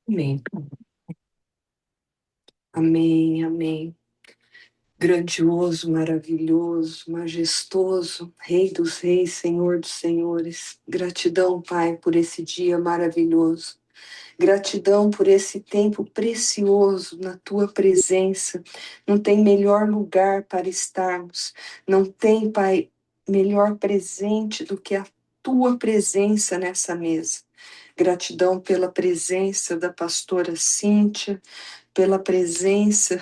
Amém. Amém, amém. Grandioso, maravilhoso, majestoso, Rei dos reis, Senhor dos senhores. Gratidão, Pai, por esse dia maravilhoso. Gratidão por esse tempo precioso na tua presença. Não tem melhor lugar para estarmos. Não tem, Pai, melhor presente do que a tua presença nessa mesa. Gratidão pela presença da pastora Cíntia, pela presença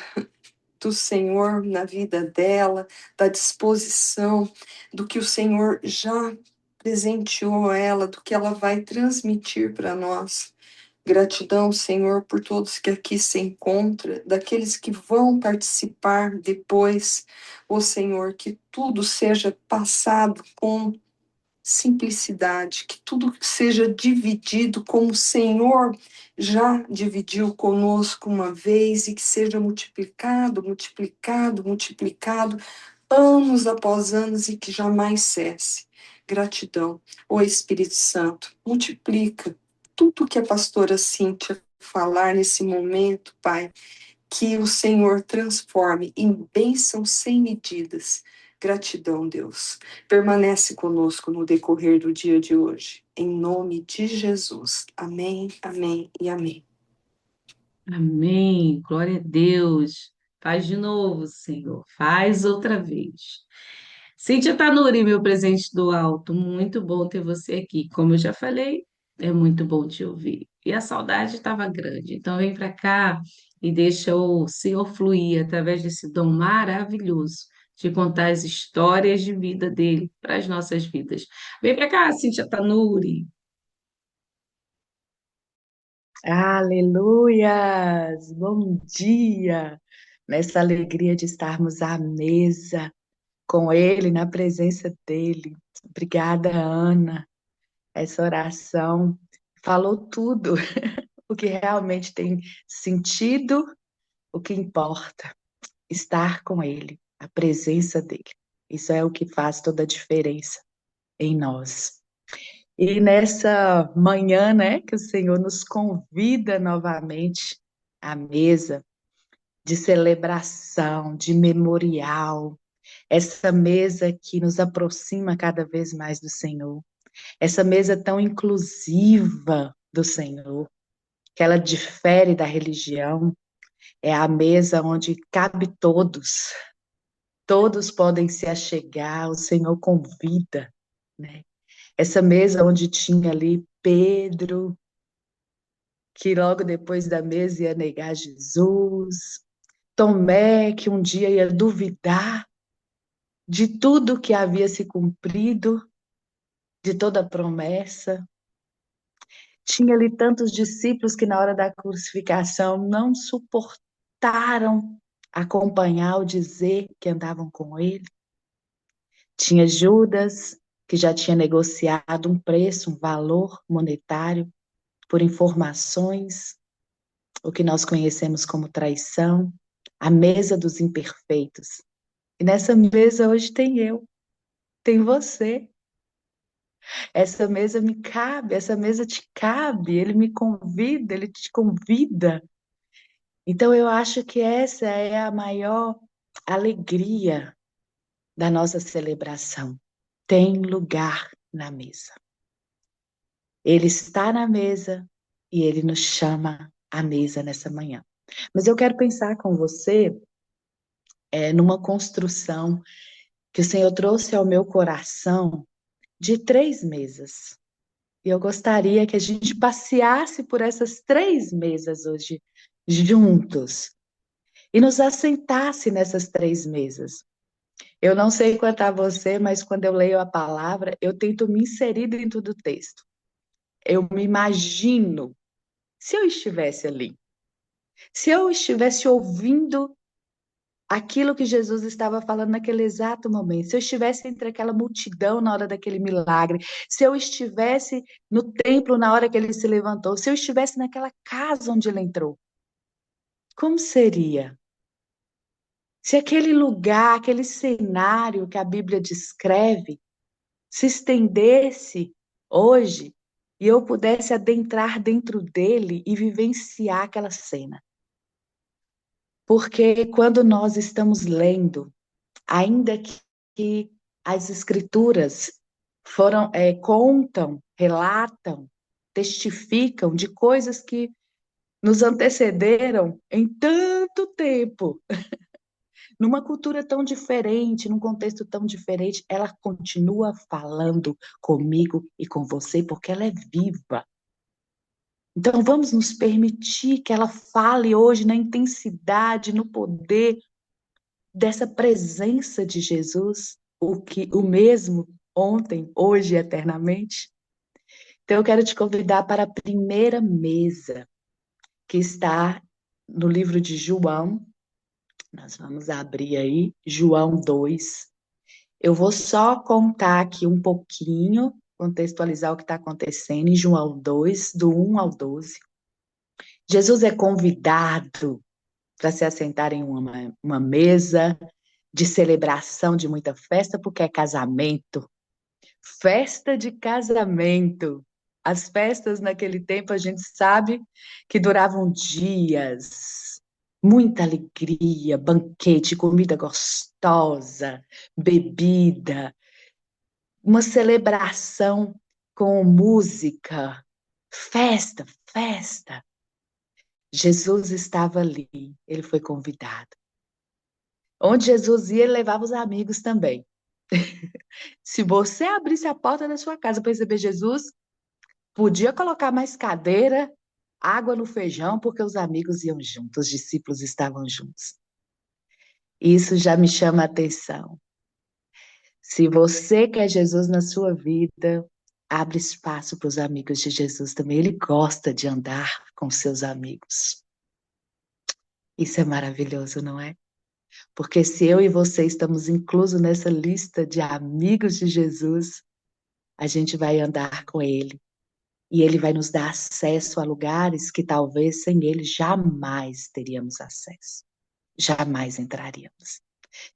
do Senhor na vida dela, da disposição, do que o Senhor já presenteou a ela, do que ela vai transmitir para nós. Gratidão, Senhor, por todos que aqui se encontram, daqueles que vão participar depois. Ó Senhor, que tudo seja passado com simplicidade, que tudo seja dividido como o Senhor já dividiu conosco uma vez e que seja multiplicado, multiplicado, multiplicado, anos após anos e que jamais cesse. Gratidão. Ó Espírito Santo, multiplica tudo que a pastora Cíntia falar nesse momento, Pai, que o Senhor transforme em bênçãos sem medidas. Gratidão, Deus. Permanece conosco no decorrer do dia de hoje. Em nome de Jesus. Amém, amém e amém. Amém. Glória a Deus. Faz de novo, Senhor. Faz outra vez. Cíntia Tanuri, meu presente do alto. Muito bom ter você aqui. Como eu já falei, é muito bom te ouvir. E a saudade estava grande. Então vem para cá e deixa o Senhor fluir através desse dom maravilhoso de contar as histórias de vida dele para as nossas vidas. Vem para cá, Cíntia Tanuri. Aleluias! Bom dia! Nessa alegria de estarmos à mesa com Ele, na presença dEle. Obrigada, Ana. Essa oração falou tudo, o que realmente tem sentido, o que importa, estar com Ele, a presença dEle. Isso é o que faz toda a diferença em nós. E nessa manhã, né, que o Senhor nos convida novamente à mesa de celebração, de memorial, essa mesa que nos aproxima cada vez mais do Senhor, essa mesa tão inclusiva do Senhor, que ela difere da religião, é a mesa onde cabe todos, todos podem se achegar, o Senhor convida, né? Essa mesa onde tinha ali Pedro, que logo depois da mesa ia negar Jesus, Tomé, que um dia ia duvidar de tudo que havia se cumprido, de toda a promessa. Tinha ali tantos discípulos que na hora da crucificação não suportaram acompanhar ou dizer que andavam com ele. Tinha Judas, que já tinha negociado um preço, um valor monetário por informações, o que nós conhecemos como traição, a mesa dos imperfeitos. E nessa mesa hoje tem eu, tem você. Essa mesa me cabe, essa mesa te cabe, ele me convida, ele te convida. Então eu acho que essa é a maior alegria da nossa celebração. Tem lugar na mesa. Ele está na mesa e ele nos chama à mesa nessa manhã. Mas eu quero pensar com você numa construção que o Senhor trouxe ao meu coração de 3 mesas. E eu gostaria que a gente passeasse por essas 3 mesas hoje, juntos, e nos assentasse nessas 3 mesas. Eu não sei quanto a você, mas quando eu leio a palavra, eu tento me inserir dentro do texto. Eu me imagino se eu estivesse ali, se eu estivesse ouvindo aquilo que Jesus estava falando naquele exato momento, se eu estivesse entre aquela multidão na hora daquele milagre, se eu estivesse no templo na hora que ele se levantou, se eu estivesse naquela casa onde ele entrou, como seria? Se aquele lugar, aquele cenário que a Bíblia descreve, se estendesse hoje e eu pudesse adentrar dentro dele e vivenciar aquela cena. Porque quando nós estamos lendo, ainda que as escrituras contam, relatam, testificam de coisas que nos antecederam em tanto tempo, numa cultura tão diferente, num contexto tão diferente, ela continua falando comigo e com você porque ela é viva. Então vamos nos permitir que ela fale hoje na intensidade, no poder dessa presença de Jesus, o mesmo ontem, hoje e eternamente. Então eu quero te convidar para a primeira mesa, que está no livro de João. Nós vamos abrir aí, João 2. Eu vou só contar aqui um pouquinho, contextualizar o que está acontecendo em João 2, do 1 ao 12. Jesus é convidado para se assentar em uma mesa de celebração, de muita festa, porque é casamento. Festa de casamento. As festas naquele tempo a gente sabe que duravam dias, muita alegria, banquete, comida gostosa, bebida, uma celebração com música, festa, festa. Jesus estava ali, ele foi convidado. Onde Jesus ia, ele levava os amigos também. Se você abrisse a porta da sua casa para receber Jesus, podia colocar mais cadeira, água no feijão, porque os amigos iam juntos, os discípulos estavam juntos. Isso já me chama a atenção. Se você quer Jesus na sua vida, abre espaço para os amigos de Jesus também. Ele gosta de andar com seus amigos. Isso é maravilhoso, não é? Porque se eu e você estamos inclusos nessa lista de amigos de Jesus, a gente vai andar com ele. E ele vai nos dar acesso a lugares que talvez sem ele jamais teríamos acesso. Jamais entraríamos.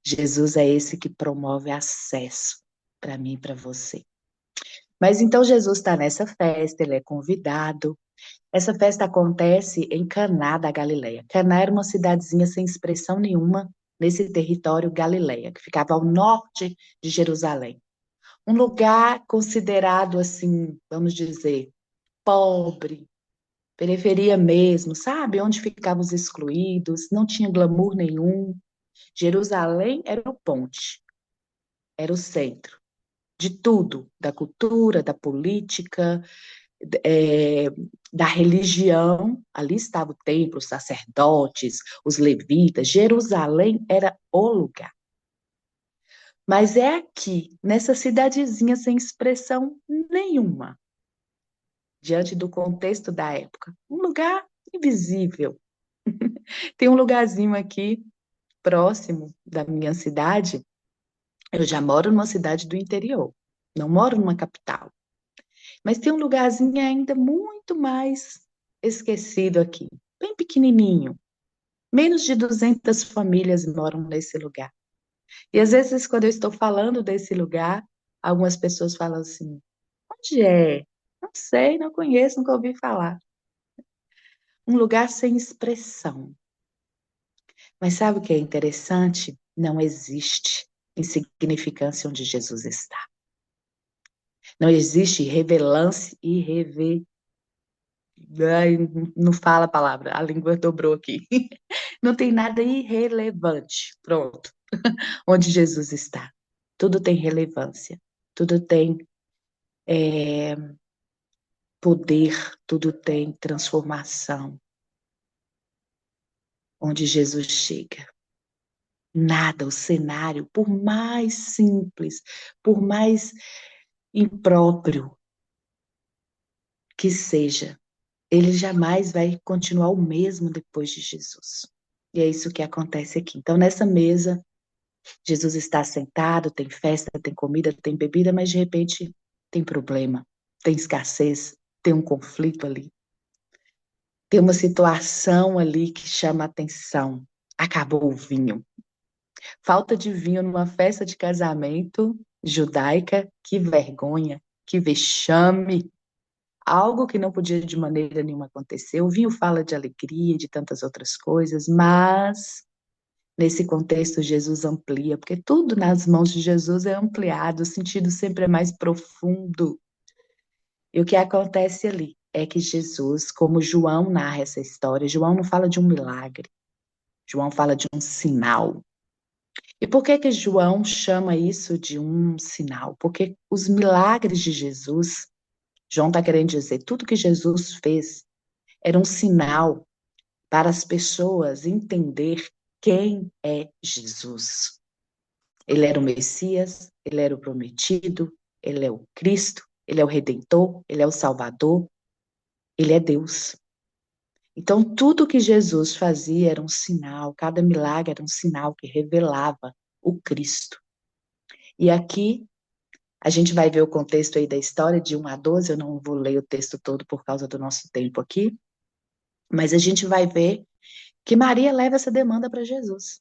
Jesus é esse que promove acesso para mim e para você. Mas então Jesus está nessa festa, ele é convidado. Essa festa acontece em Caná da Galileia. Caná era uma cidadezinha sem expressão nenhuma nesse território Galileia, que ficava ao norte de Jerusalém. Um lugar considerado assim, vamos dizer, pobre, periferia mesmo, sabe? Onde ficavam os excluídos, não tinha glamour nenhum. Jerusalém era o ponte, era o centro de tudo, da cultura, da política, é, da religião. Ali estava o templo, os sacerdotes, os levitas. Jerusalém era o lugar. Mas é aqui, nessa cidadezinha sem expressão nenhuma, diante do contexto da época, um lugar invisível. Tem um lugarzinho aqui próximo da minha cidade. Eu já moro numa cidade do interior, não moro numa capital. Mas tem um lugarzinho ainda muito mais esquecido aqui, bem pequenininho. Menos de 200 famílias moram nesse lugar. E às vezes, quando eu estou falando desse lugar, algumas pessoas falam assim: onde é? Não sei, não conheço, nunca ouvi falar. Um lugar sem expressão. Mas sabe o que é interessante? Não existe insignificância onde Jesus está. Não existe irrevelância e Ai, não fala a palavra, a língua dobrou aqui. Não tem nada irrelevante. Pronto. Onde Jesus está. Tudo tem relevância. Tudo tem poder. Tudo tem transformação. Onde Jesus chega. Nada, o cenário, por mais simples, por mais impróprio que seja, ele jamais vai continuar o mesmo depois de Jesus. E é isso que acontece aqui. Então, nessa mesa, Jesus está sentado, tem festa, tem comida, tem bebida, mas de repente tem problema, tem escassez, tem um conflito ali. Tem uma situação ali que chama a atenção. Acabou o vinho. Falta de vinho numa festa de casamento judaica, que vergonha, que vexame. algo que não podia de maneira nenhuma acontecer. O vinho fala de alegria e de tantas outras coisas, mas nesse contexto Jesus amplia, porque tudo nas mãos de Jesus é ampliado, o sentido sempre é mais profundo. E o que acontece ali é que Jesus, como João narra essa história, João não fala de um milagre, João fala de um sinal. E por que que João chama isso de um sinal? Porque os milagres de Jesus, João está querendo dizer, tudo que Jesus fez era um sinal para as pessoas entender quem é Jesus. Ele era o Messias, ele era o prometido, ele é o Cristo, ele é o Redentor, ele é o Salvador, ele é Deus. Então, tudo que Jesus fazia era um sinal, cada milagre era um sinal que revelava o Cristo. E aqui, a gente vai ver o contexto aí da história de 1 a 12, eu não vou ler o texto todo por causa do nosso tempo aqui, mas a gente vai ver que Maria leva essa demanda para Jesus.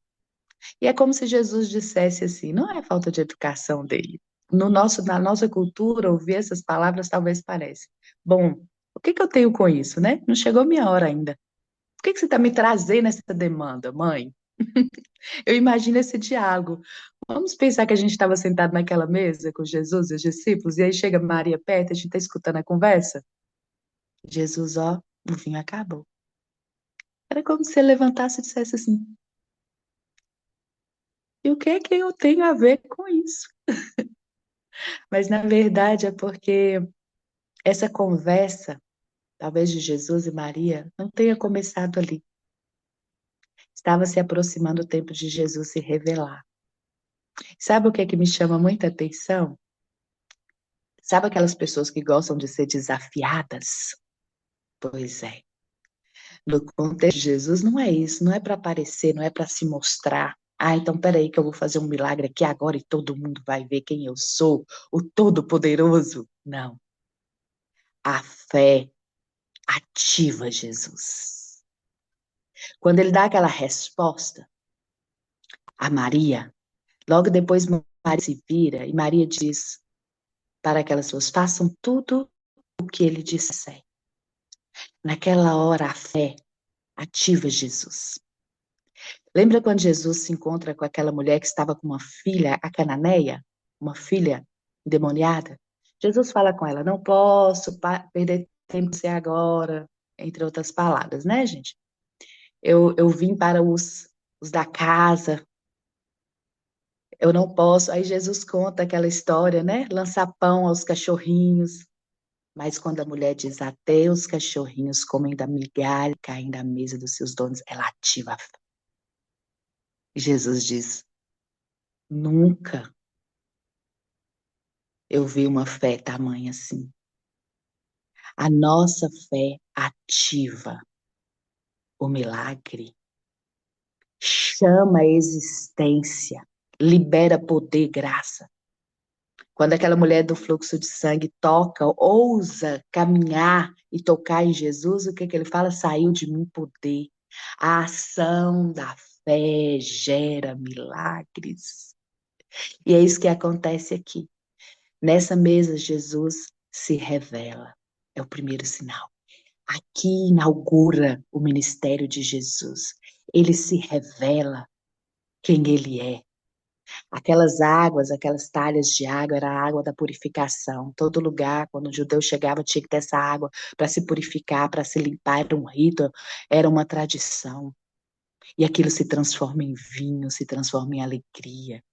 E é como se Jesus dissesse assim, não é falta de educação dele. Na nossa cultura, ouvir essas palavras talvez pareça. Bom, o que que eu tenho com isso, né? Não chegou minha hora ainda. Por que que você está me trazendo essa demanda, mãe? Eu imagino esse diálogo. Vamos pensar que a gente estava sentado naquela mesa com Jesus e os discípulos, e aí chega Maria perto, a gente está escutando a conversa. Jesus, ó, o vinho acabou. Era como se ele levantasse e dissesse assim, e o que é que eu tenho a ver com isso? Mas na verdade é porque essa conversa, talvez de Jesus e Maria, não tenha começado ali. Estava se aproximando o tempo de Jesus se revelar. Sabe o que é que me chama muita atenção? Sabe aquelas pessoas que gostam de ser desafiadas? Pois é. No contexto de Jesus não é isso, não é para aparecer, não é para se mostrar. Ah, então peraí que eu vou fazer um milagre aqui agora e todo mundo vai ver quem eu sou, o Todo-Poderoso. Não. A fé ativa Jesus. Quando ele dá aquela resposta a Maria, logo depois Maria se vira e Maria diz para aquelas pessoas, façam tudo o que ele disser. Naquela hora a fé ativa Jesus. Lembra quando Jesus se encontra com aquela mulher que estava com uma filha, a Cananeia, uma filha endemoniada? Jesus fala com ela, não posso perder tempo com você agora, entre outras palavras, né, gente? Eu vim para os da casa, eu não posso. Aí Jesus conta aquela história, né? Lançar pão aos cachorrinhos. Mas quando a mulher diz até os cachorrinhos comem da migalha, caem da mesa dos seus donos, ela ativa a fé. Jesus diz, nunca eu vi uma fé tamanha assim. A nossa fé ativa o milagre, chama a existência, libera poder, graça. Quando aquela mulher do fluxo de sangue toca, ousa caminhar e tocar em Jesus, o que que ele fala? Saiu de mim poder. A ação da fé gera milagres. E é isso que acontece aqui. Nessa mesa, Jesus se revela. É o primeiro sinal. Aqui inaugura o ministério de Jesus. Ele se revela quem ele é. Aquelas águas, aquelas talhas de água, era a água da purificação. Todo lugar, quando o judeu chegava, tinha que ter essa água para se purificar, para se limpar. Era um rito, era uma tradição. E aquilo se transforma em vinho, se transforma em alegria.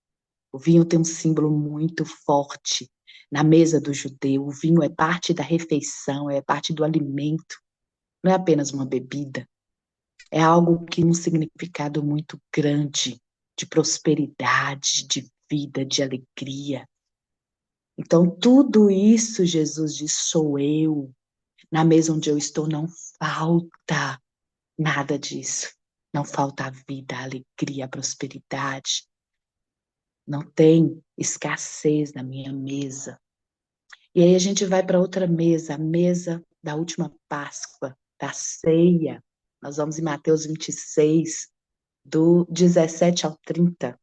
O vinho tem um símbolo muito forte na mesa do judeu. O vinho é parte da refeição, é parte do alimento. Não é apenas uma bebida. É algo que tem um significado muito grande de prosperidade, de vida, de alegria. Então, tudo isso, Jesus diz, sou eu. Na mesa onde eu estou, não falta nada disso. Não falta a vida, a alegria, a prosperidade. Não tem escassez na minha mesa. E aí a gente vai para outra mesa, a mesa da última Páscoa, da ceia. Nós vamos em Mateus 26, do 17 ao 30.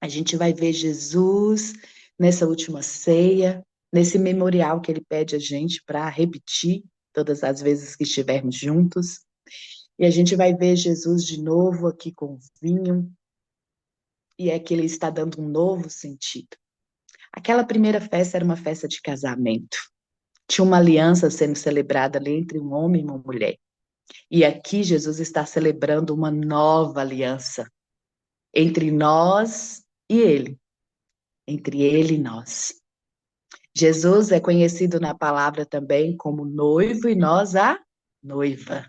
A gente vai ver Jesus nessa última ceia, nesse memorial que ele pede a gente para repetir todas as vezes que estivermos juntos. E a gente vai ver Jesus de novo aqui com o vinho, e é que ele está dando um novo sentido. Aquela primeira festa era uma festa de casamento. Tinha uma aliança sendo celebrada ali entre um homem e uma mulher. E aqui Jesus está celebrando uma nova aliança entre nós e ele, entre ele e nós. Jesus é conhecido na palavra também como noivo e nós a noiva.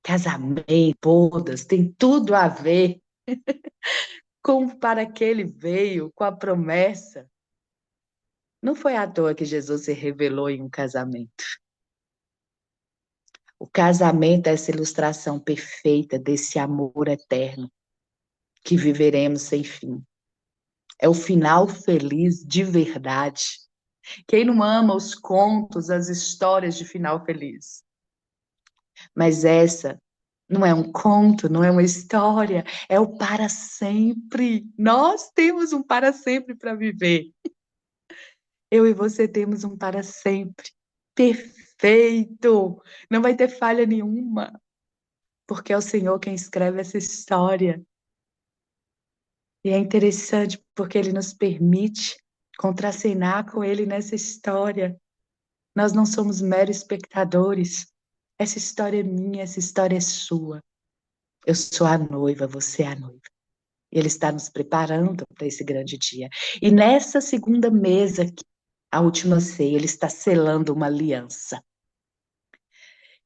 Casamento, bodas, tem tudo a ver com para que ele veio, com a promessa. Não foi à toa que Jesus se revelou em um casamento. O casamento é essa ilustração perfeita desse amor eterno que viveremos sem fim. É o final feliz de verdade. Quem não ama os contos, as histórias de final feliz? Mas essa não é um conto, não é uma história, é o para sempre. Nós temos um para sempre para viver. Eu e você temos um para sempre. Perfeito! Não vai ter falha nenhuma, porque é o Senhor quem escreve essa história. E é interessante porque Ele nos permite contracenar com Ele nessa história. Nós não somos meros espectadores. Essa história é minha, essa história é sua. Eu sou a noiva, você é a noiva. E Ele está nos preparando para esse grande dia. E nessa segunda mesa, a última ceia, Ele está selando uma aliança.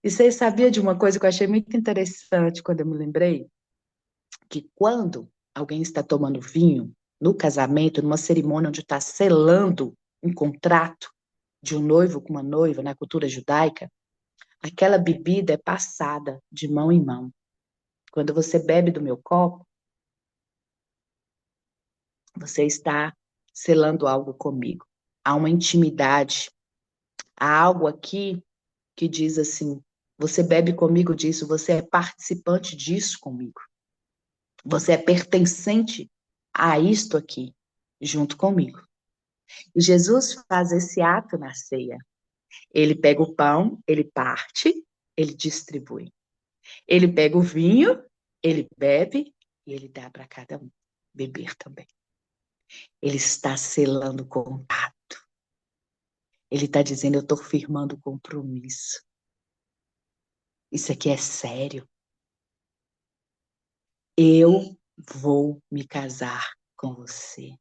E você sabia de uma coisa que eu achei muito interessante quando eu me lembrei? Que quando alguém está tomando vinho no casamento, numa cerimônia onde está selando um contrato de um noivo com uma noiva na cultura judaica, aquela bebida é passada de mão em mão. Quando você bebe do meu copo, você está selando algo comigo. Há uma intimidade, há algo aqui que diz assim: você bebe comigo disso, você é participante disso comigo. Você é pertencente a isto aqui, junto comigo. E Jesus faz esse ato na ceia. Ele pega o pão, ele parte, ele distribui. Ele pega o vinho, ele bebe e ele dá para cada um beber também. Ele está selando o contato. Ele está dizendo: eu estou firmando o compromisso. Isso aqui é sério. Eu vou me casar com você.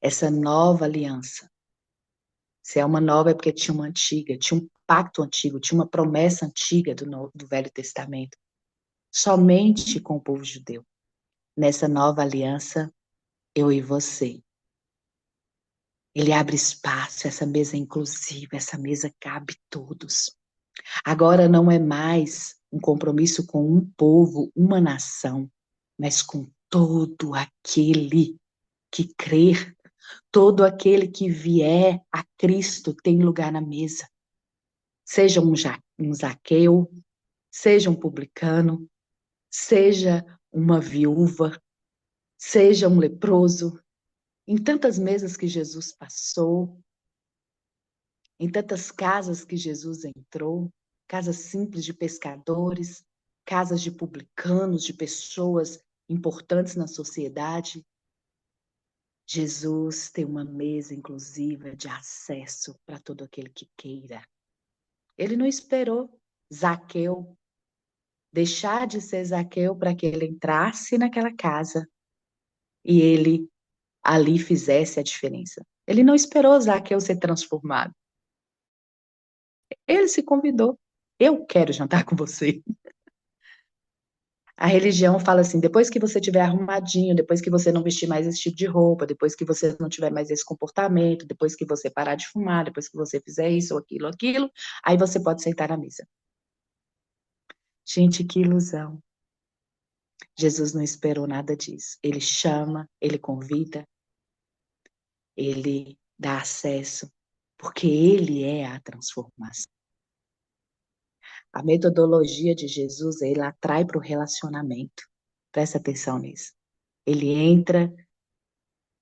Essa nova aliança. Se é uma nova, é porque tinha uma antiga, tinha um pacto antigo, tinha uma promessa antiga do Velho Testamento. Somente com o povo judeu. Nessa nova aliança, eu e você. Ele abre espaço, essa mesa é inclusiva, essa mesa cabe todos. Agora não é mais um compromisso com um povo, uma nação, mas com todo aquele que crer, todo aquele que vier a Cristo tem lugar na mesa. Seja um Zaqueu, seja um publicano, seja uma viúva, seja um leproso, em tantas mesas que Jesus passou, em tantas casas que Jesus entrou, casas simples de pescadores, casas de publicanos, de pessoas importantes na sociedade. Jesus tem uma mesa inclusiva de acesso para todo aquele que queira. Ele não esperou Zaqueu deixar de ser Zaqueu para que ele entrasse naquela casa e ele ali fizesse a diferença. Ele não esperou Zaqueu ser transformado. Ele se convidou. Eu quero jantar com você. A religião fala assim: depois que você tiver arrumadinho, depois que você não vestir mais esse tipo de roupa, depois que você não tiver mais esse comportamento, depois que você parar de fumar, depois que você fizer isso, ou aquilo, aí você pode sentar na mesa. Gente, que ilusão. Jesus não esperou nada disso. Ele chama, ele convida, ele dá acesso, porque ele é a transformação. A metodologia de Jesus, ele atrai para o relacionamento. Presta atenção nisso. Ele entra,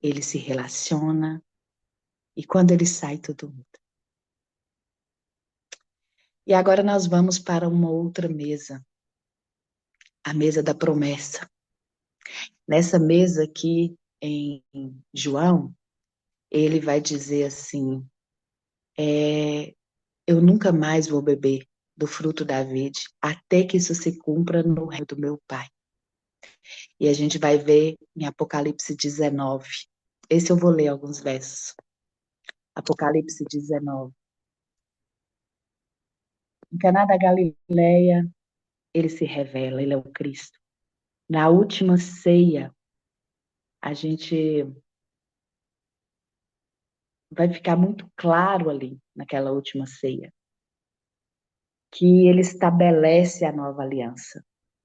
ele se relaciona, E quando ele sai, tudo muda. E agora nós vamos para uma outra mesa, a mesa da promessa. Nessa mesa aqui em João, ele vai dizer assim, eu nunca mais vou beber do fruto da vide, até que isso se cumpra no reino do meu Pai. E a gente vai ver em Apocalipse 19. Esse eu vou ler alguns versos. Apocalipse 19. Em Caná da Galileia, ele se revela, ele é o Cristo. Na última ceia, a gente vai ficar muito claro ali, naquela última ceia, que ele estabelece a nova aliança.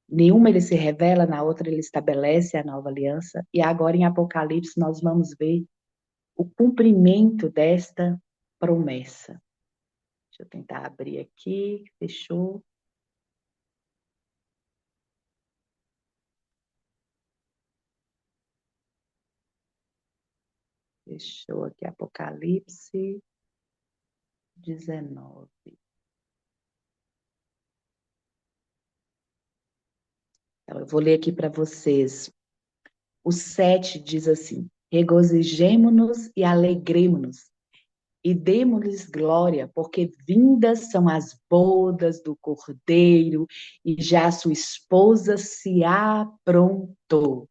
Nenhuma ele se revela, na outra ele estabelece a nova aliança. E agora em Apocalipse nós vamos ver o cumprimento desta promessa. Deixa eu tentar abrir aqui, fechou. Fechou aqui Apocalipse 19. Então, eu vou ler aqui para vocês. O 7 diz assim: regozijemo-nos e alegremo-nos, e demos-lhes glória, porque vindas são as bodas do Cordeiro, e já sua esposa se aprontou.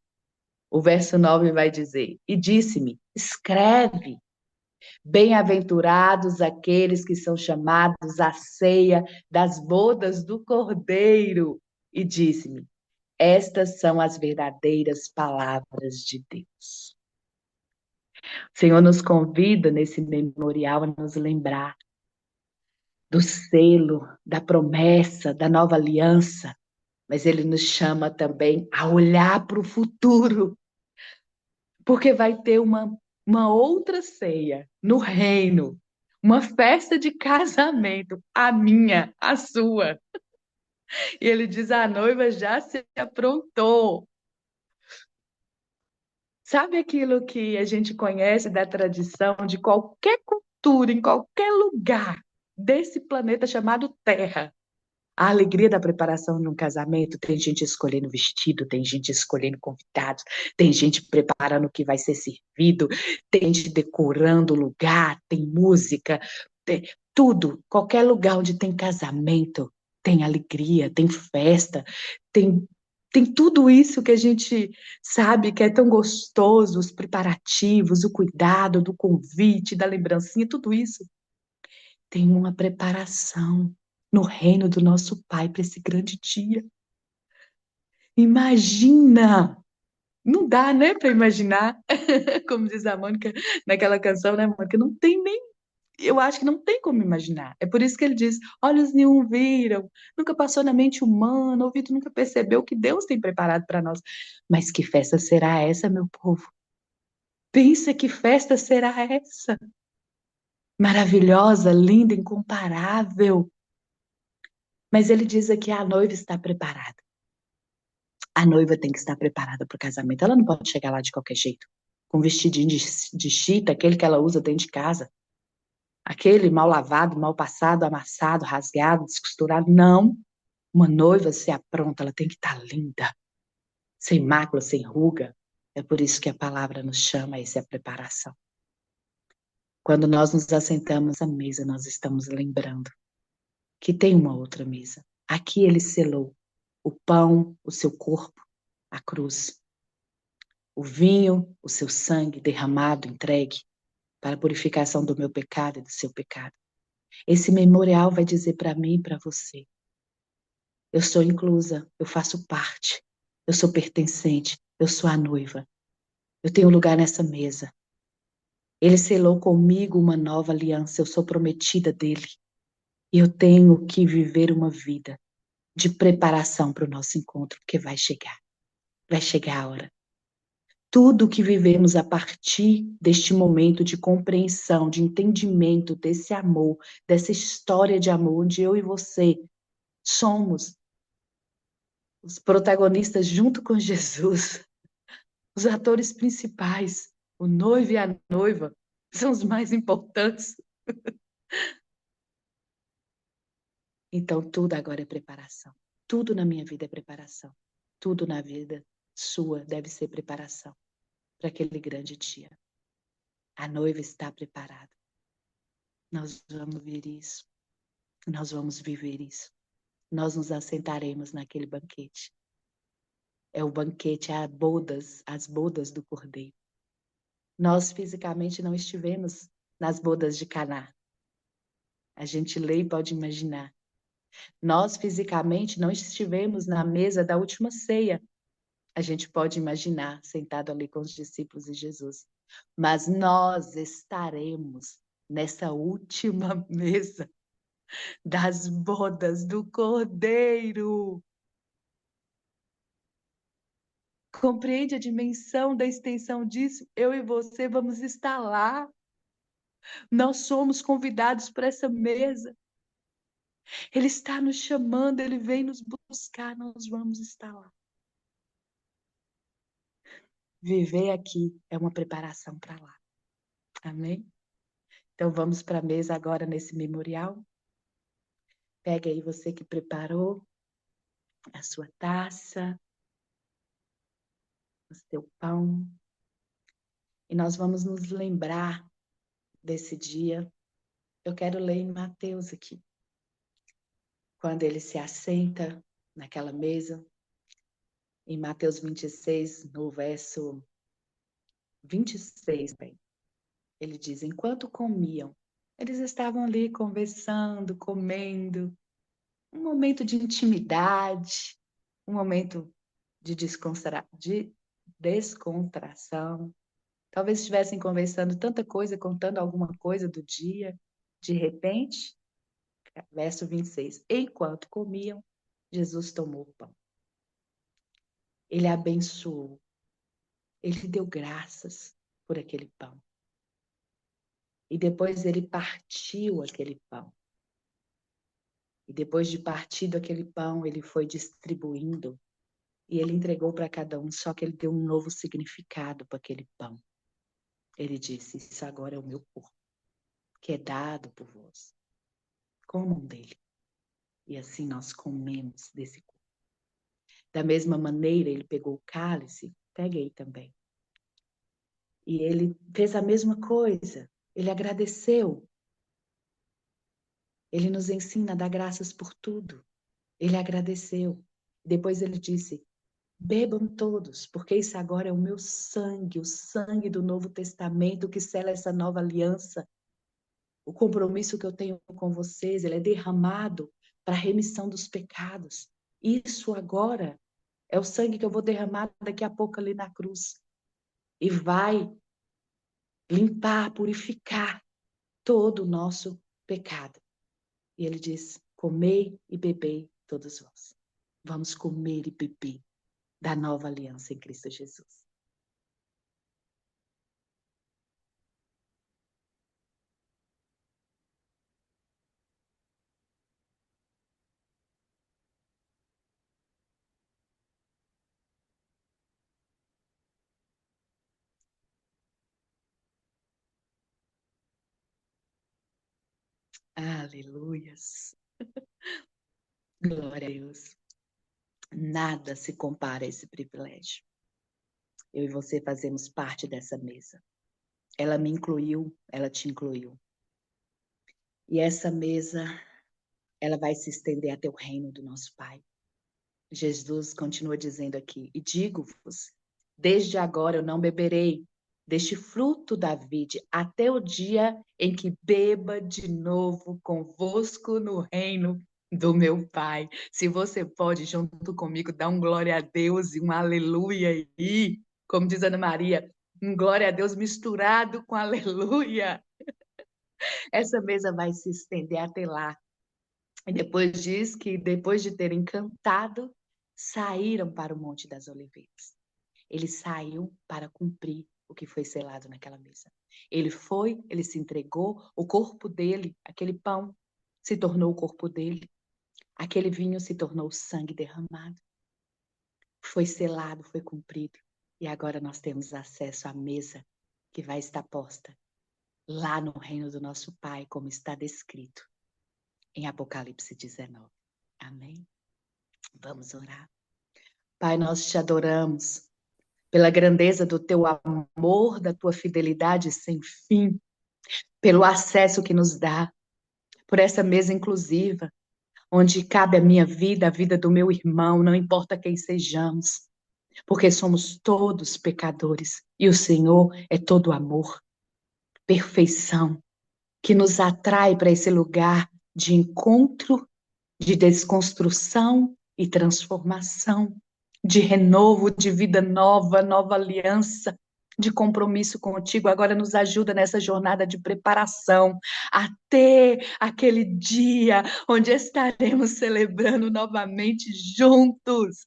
O verso 9 vai dizer: e disse-me, escreve, bem-aventurados aqueles que são chamados à ceia das bodas do Cordeiro. E disse-me, estas são as verdadeiras palavras de Deus. O Senhor nos convida nesse memorial a nos lembrar do selo, da promessa, da nova aliança, mas Ele nos chama também a olhar para o futuro, porque vai ter uma outra ceia no reino, uma festa de casamento, a minha, a sua. E Ele diz, a noiva já se aprontou. Sabe aquilo que a gente conhece da tradição de qualquer cultura, em qualquer lugar desse planeta chamado Terra? A alegria da preparação de um casamento, tem gente escolhendo vestido, tem gente escolhendo convidados, tem gente preparando o que vai ser servido, tem gente decorando o lugar, tem música, tem tudo. Qualquer lugar onde tem casamento, tem alegria, tem festa, tem, tem tudo isso que a gente sabe que é tão gostoso, os preparativos, o cuidado do convite, da lembrancinha, tudo isso tem uma preparação no reino do nosso Pai para esse grande dia. Imagina! Não dá, né, para imaginar, como diz a Mônica naquela canção, né, Mônica? Não tem nem, eu acho que não tem como imaginar. É por isso que ele diz: olhos nenhum viram, nunca passou na mente humana, ouvido nunca percebeu o que Deus tem preparado para nós. Mas que festa será essa, meu povo? Pensa que festa será essa? Maravilhosa, linda, incomparável. Mas ele diz aqui: a noiva está preparada. A noiva tem que estar preparada para o casamento. Ela não pode chegar lá de qualquer jeito, com vestidinho de chita, aquele que ela usa dentro de casa. Aquele mal lavado, mal passado, amassado, rasgado, descosturado. Não. Uma noiva se apronta, ela tem que estar linda, sem mácula, sem ruga. É por isso que a palavra nos chama a essa preparação. Quando nós nos assentamos à mesa, nós estamos lembrando que tem uma outra mesa. Aqui ele selou o pão, o seu corpo, a cruz. O vinho, o seu sangue derramado, entregue para a purificação do meu pecado e do seu pecado. Esse memorial vai dizer para mim e para você: eu sou inclusa, eu faço parte, eu sou pertencente, eu sou a noiva, eu tenho lugar nessa mesa. Ele selou comigo uma nova aliança, eu sou prometida dele. E eu tenho que viver uma vida de preparação para o nosso encontro, porque vai chegar a hora. Tudo que vivemos a partir deste momento de compreensão, de entendimento desse amor, dessa história de amor, onde eu e você somos os protagonistas junto com Jesus, os atores principais, o noivo e a noiva, são os mais importantes. Então, tudo agora é preparação. Tudo na minha vida é preparação. Tudo na vida sua deve ser preparação para aquele grande dia. A noiva está preparada. Nós vamos ver isso. Nós vamos viver isso. Nós nos assentaremos naquele banquete. É o banquete, as bodas do Cordeiro. Nós fisicamente não estivemos nas bodas de Caná. A gente lê e pode imaginar. Nós fisicamente não estivemos na mesa da última ceia. A gente pode imaginar, sentado ali com os discípulos e Jesus. Mas nós estaremos nessa última mesa das bodas do Cordeiro. Compreende a dimensão da extensão disso? Eu e você vamos estar lá. Nós somos convidados para essa mesa. Ele está nos chamando, ele vem nos buscar, nós vamos estar lá. Viver aqui é uma preparação para lá. Amém? Então vamos para a mesa agora nesse memorial. Pega aí você que preparou a sua taça, o seu pão. E nós vamos nos lembrar desse dia. Eu quero ler em Mateus aqui. Quando ele se assenta naquela mesa, em Mateus 26, no verso 26, bem, ele diz, enquanto comiam, eles estavam ali conversando, comendo, um momento de intimidade, um momento de descontração. Talvez estivessem conversando tanta coisa, contando alguma coisa do dia. De repente, verso 26, enquanto comiam, Jesus tomou o pão. Ele abençoou. Ele deu graças por aquele pão. E depois ele partiu aquele pão. E depois de partido aquele pão, ele foi distribuindo. E ele entregou para cada um, só que ele deu um novo significado para aquele pão. Ele disse, isso agora é o meu corpo, que é dado por vós. Comam dele. E assim nós comemos desse corpo. Da mesma maneira, ele pegou o cálice, pegue aí também. E ele fez a mesma coisa. Ele agradeceu. Ele nos ensina a dar graças por tudo. Ele agradeceu. Depois ele disse, bebam todos, porque isso agora é o meu sangue, o sangue do Novo Testamento que sela essa nova aliança. O compromisso que eu tenho com vocês, ele é derramado para a remissão dos pecados. Isso agora é o sangue que eu vou derramar daqui a pouco ali na cruz. E vai limpar, purificar todo o nosso pecado. E ele diz, comei e bebei todos vós. Vamos comer e beber da nova aliança em Cristo Jesus. Aleluias. Glória a Deus. Nada se compara a esse privilégio. Eu e você fazemos parte dessa mesa. Ela me incluiu, ela te incluiu. E essa mesa, ela vai se estender até o reino do nosso Pai. Jesus continua dizendo aqui, e digo-vos, desde agora eu não beberei deste fruto da vide, até o dia em que beba de novo convosco no reino do meu Pai. Se você pode, junto comigo, dar um glória a Deus e um aleluia aí, como diz Ana Maria, um glória a Deus misturado com aleluia. Essa mesa vai se estender até lá. E depois diz que, depois de terem cantado, saíram para o Monte das Oliveiras. Ele saiu para cumprir o que foi selado naquela mesa. Ele foi, ele se entregou, o corpo dele, aquele pão, se tornou o corpo dele. Aquele vinho se tornou sangue derramado. Foi selado, foi cumprido. E agora nós temos acesso à mesa que vai estar posta lá no reino do nosso Pai, como está descrito em Apocalipse 19. Amém? Vamos orar. Pai, nós te adoramos pela grandeza do teu amor, da tua fidelidade sem fim, pelo acesso que nos dá, por essa mesa inclusiva, onde cabe a minha vida, a vida do meu irmão, não importa quem sejamos, porque somos todos pecadores e o Senhor é todo amor, perfeição, que nos atrai para esse lugar de encontro, de desconstrução e transformação, de renovo, de vida nova, nova aliança, de compromisso contigo. Agora nos ajuda nessa jornada de preparação até aquele dia onde estaremos celebrando novamente juntos.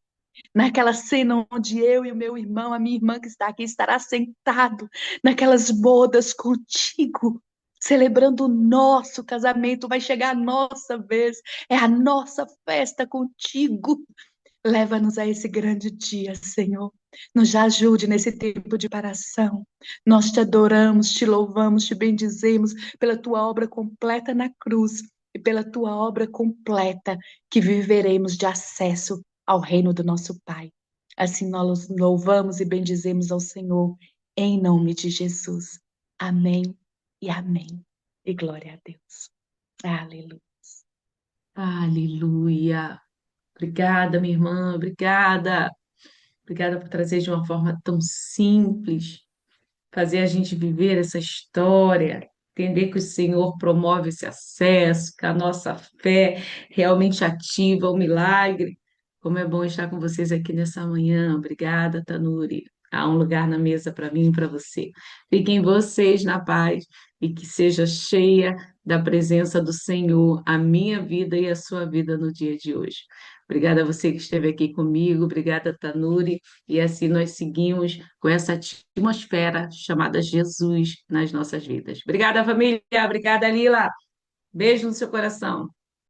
Naquela cena onde eu e o meu irmão, a minha irmã que está aqui, estará sentado naquelas bodas contigo, celebrando o nosso casamento. Vai chegar a nossa vez, é a nossa festa contigo. Leva-nos a esse grande dia, Senhor. Nos ajude nesse tempo de paração. Nós te adoramos, te louvamos, te bendizemos pela tua obra completa na cruz e pela tua obra completa que viveremos de acesso ao reino do nosso Pai. Assim nós louvamos e bendizemos ao Senhor, em nome de Jesus. Amém e amém. E glória a Deus. Aleluia. Aleluia. Obrigada, minha irmã, obrigada. Obrigada por trazer de uma forma tão simples, fazer a gente viver essa história, entender que o Senhor promove esse acesso, que a nossa fé realmente ativa o milagre. Como é bom estar com vocês aqui nessa manhã. Obrigada, Tanuri. Há um lugar na mesa para mim e para você. Fiquem vocês na paz e que seja cheia da presença do Senhor a minha vida e a sua vida no dia de hoje. Obrigada a você que esteve aqui comigo, obrigada, Tanuri. E assim nós seguimos com essa atmosfera chamada Jesus nas nossas vidas. Obrigada, família. Obrigada, Lila. Beijo no seu coração.